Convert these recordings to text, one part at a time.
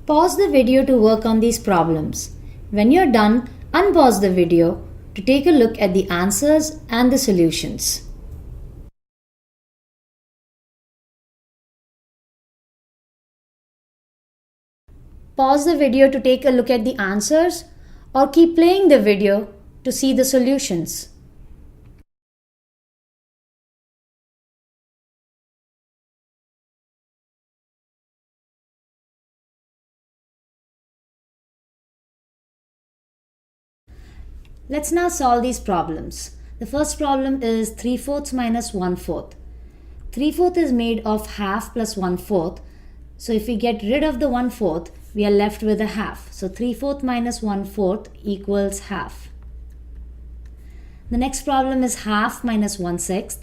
Pause the video to work on these problems. When you're done, unpause the video to take a look at the answers and the solutions. Pause the video to take a look at the answers or keep playing the video to see the solutions. Let's now solve these problems. The first problem is 3/4 minus 1/4. 3/4 is made of half plus 1/4. So if we get rid of the 1/4, we are left with a half. So 3/4 minus 1/4 equals half. The next problem is half minus 1/6.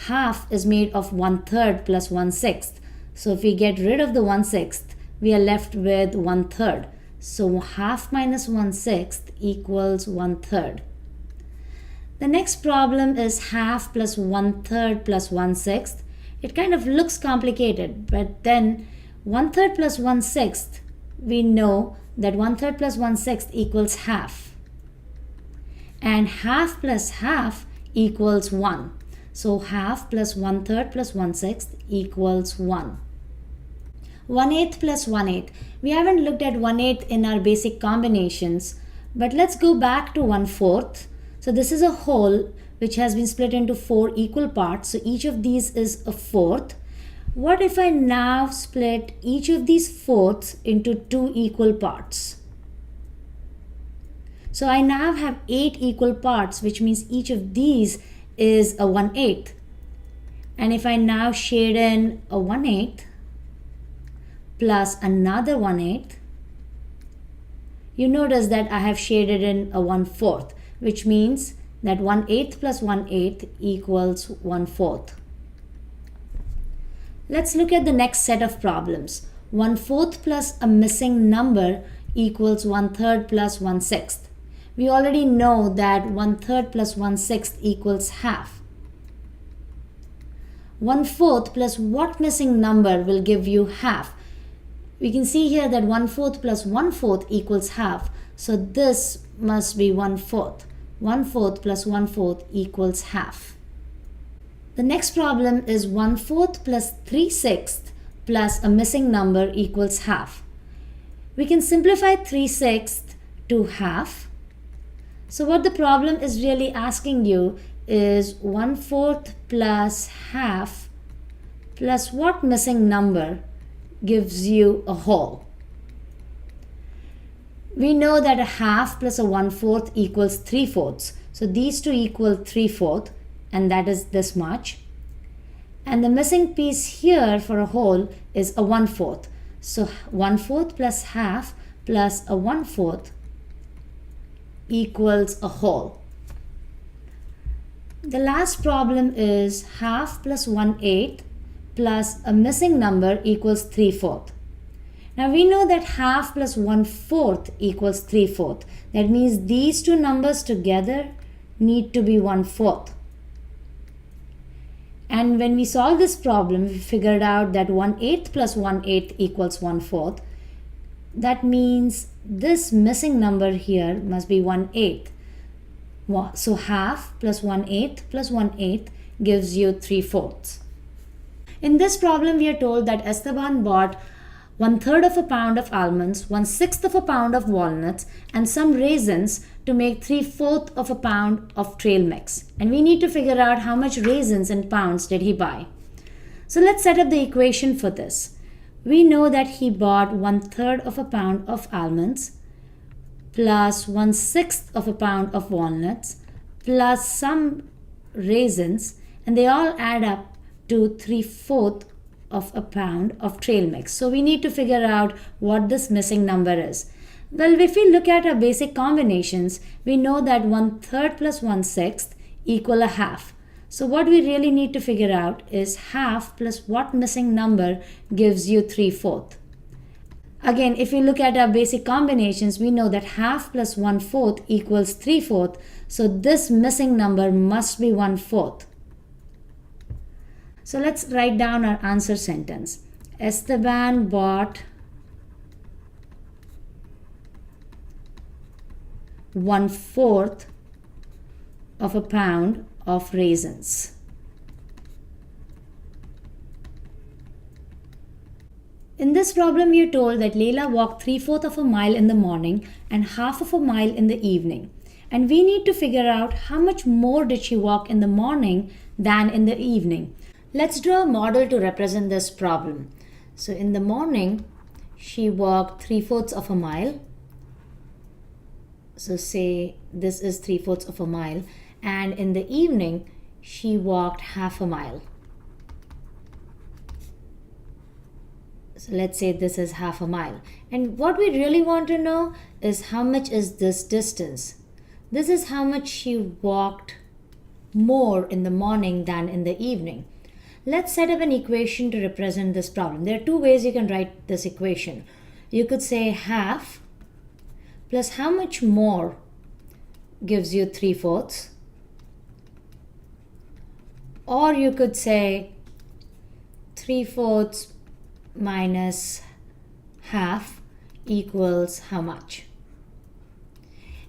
Half is made of 1/3 plus 1/6. So if we get rid of the 1/6, we are left with 1/3. So half minus 1/6 equals 1/3. The next problem is half plus 1/3 plus 1/6. It kind of looks complicated, but then 1/3 plus 1/6, we know that 1/3 plus 1/6 equals half. And half plus half equals 1. So half plus 1/3 plus 1/6 equals 1. 1/8 plus 1/8. We haven't looked at 1/8 in our basic combinations, but let's go back to 1/4. So this is a whole which has been split into 4 equal parts. So each of these is a fourth. What if I now split each of these fourths into 2 equal parts? So I now have 8 equal parts, which means each of these is a 1/8. And if I now shade in a 1/8 plus another 1/8, you notice that I have shaded in a 1/4, which means that 1/8 plus 1/8 equals 1/4. Let's look at the next set of problems. 1/4 plus a missing number equals 1/3 plus 1/6. We already know that 1/3 plus 1/6 equals half. 1/4 plus what missing number will give you half? We can see here that 1/4 plus 1/4 equals half. So this must be 1/4. 1/4 plus 1/4 equals half. The next problem is 1/4 plus 3/6 plus a missing number equals half. We can simplify 3/6 to half. So what the problem is really asking you is 1/4 plus half plus what missing number gives you a whole. We know that a half plus a 1/4 equals 3/4. So these two equal 3/4, and that is this much. And the missing piece here for a whole is a 1/4. So 1/4 plus half plus a 1/4 equals a whole. The last problem is half plus 1/8 plus a missing number equals 3/4. Now we know that half plus 1/4 equals 3/4. That means these two numbers together need to be 1/4. And when we solve this problem, we figured out that 1/8 plus 1/8 equals 1/4. That means this missing number here must be 1/8. So half plus 1/8 plus 1/8 gives you 3/4. In this problem, we are told that Esteban bought 1/3 of a pound of almonds, 1/6 of a pound of walnuts, and some raisins to make 3/4 of a pound of trail mix. And we need to figure out how much raisins in pounds did he buy. So let's set up the equation for this. We know that he bought 1/3 of a pound of almonds plus 1/6 of a pound of walnuts plus some raisins, and they all add up to 3/4 of a pound of trail mix. So we need to figure out what this missing number is. Well, if we look at our basic combinations, we know that 1/3 plus 1/6 equal a half. So what we really need to figure out is half plus what missing number gives you 3/4. Again, if we look at our basic combinations, we know that half plus 1/4 equals 3/4. So this missing number must be 1/4. So let's write down our answer sentence. Esteban bought 1/4 of a pound of raisins. In this problem, we are told that Leila walked 3/4 of a mile in the morning and half of a mile in the evening. And we need to figure out how much more did she walk in the morning than in the evening. Let's draw a model to represent this problem. So in the morning, she walked 3/4 of a mile. So say this is 3/4 of a mile. And in the evening, she walked half a mile. So let's say this is half a mile. And what we really want to know is how much is this distance. This is how much she walked more in the morning than in the evening. Let's set up an equation to represent this problem. There are two ways you can write this equation. You could say half plus how much more gives you 3/4. Or you could say 3/4 minus half equals how much.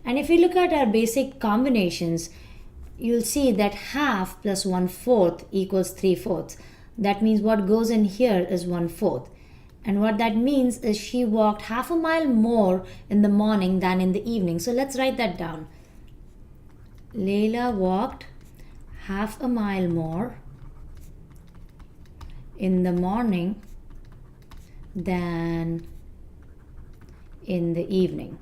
And if you look at our basic combinations, you'll see that half plus 1/4 equals 3/4. That means what goes in here is 1/4. And what that means is she walked half a mile more in the morning than in the evening. So let's write that down. Leila walked half a mile more in the morning than in the evening.